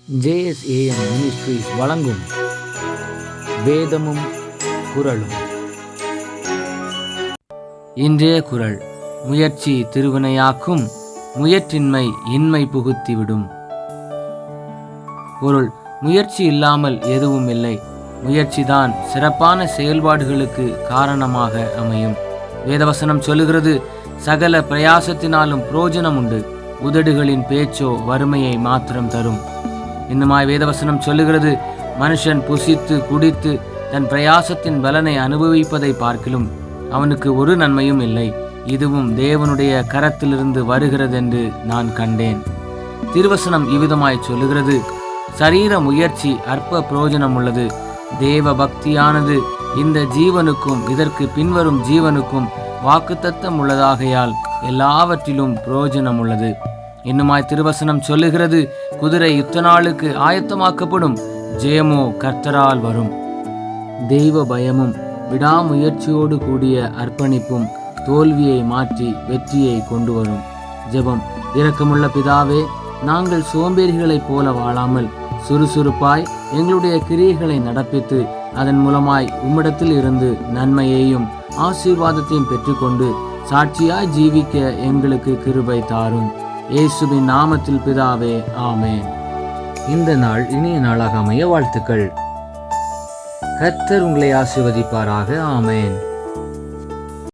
JSAM ministries வழங்கும் வேதமும் குறளும். இன்றைய குறள்: முயற்சி திருவினையாக்கும், முயற்றின்மை இன்மை புகுத்திவிடும். பொருள்: முயற்சி இல்லாமல் எதுவும் இல்லை. முயற்சிதான் சிறப்பான செயல்பாடுகளுக்கு காரணமாக அமையும். வேதவசனம் சொல்லுகிறது, சகல பிரயாசத்தினாலும் புரோஜனம் உண்டு, உதடுகளின் பேச்சோ வறுமையை மாத்திரம் தரும். இன்னுமாய் வேதவசனம் சொல்லுகிறது, மனுஷன் புசித்து குடித்து தன் பிரயாசத்தின் பலனை அனுபவிப்பதை பார்க்கிலும் அவனுக்கு ஒரு நன்மையும் இல்லை, இதுவும் தேவனுடைய கரத்திலிருந்து வருகிறதென்று நான் கண்டேன். திருவசனம் இவ்விதமாய் சொல்லுகிறது, சரீர முயற்சி அற்ப புரோஜனம் உள்ளது, தேவ பக்தியானது இந்த ஜீவனுக்கும் இதற்கு பின்வரும் ஜீவனுக்கும் வாக்குத்தத்தம் உள்ளதாகையால் எல்லாவற்றிலும் புரோஜனம் உள்ளது. இன்னுமாய் திருவசனம் சொல்லுகிறது, குதிரை யுத்த நாளுக்கு ஆயத்தமாக்கப்படும், ஜெயமோ கர்த்தரால் வரும். தெய்வ பயமும் விடாமுயற்சியோடு கூடிய அர்ப்பணிப்பும் தோல்வியை மாற்றி வெற்றியை கொண்டு வரும். ஜெபம்: இரக்கமுள்ள பிதாவே, நாங்கள் சோம்பேறிகளைப் போல வாழாமல் சுறுசுறுப்பாய் எங்களுடைய கிரியைகளை நடப்பித்து அதன் மூலமாய் உம்மிடத்தில் இருந்து நன்மையையும் ஆசீர்வாதத்தையும் பெற்றுக்கொண்டு சாட்சியாய் ஜீவிக்க எங்களுக்கு கிருபை தாரும். இயேசுவின் நாமத்தில் பிதாவே, ஆமென். இந்த நாள் இனிய நாளாக அமைய வாழ்த்துக்கள். கர்த்தர் உங்களை ஆசீர்வதிப்பாராக. ஆமென்.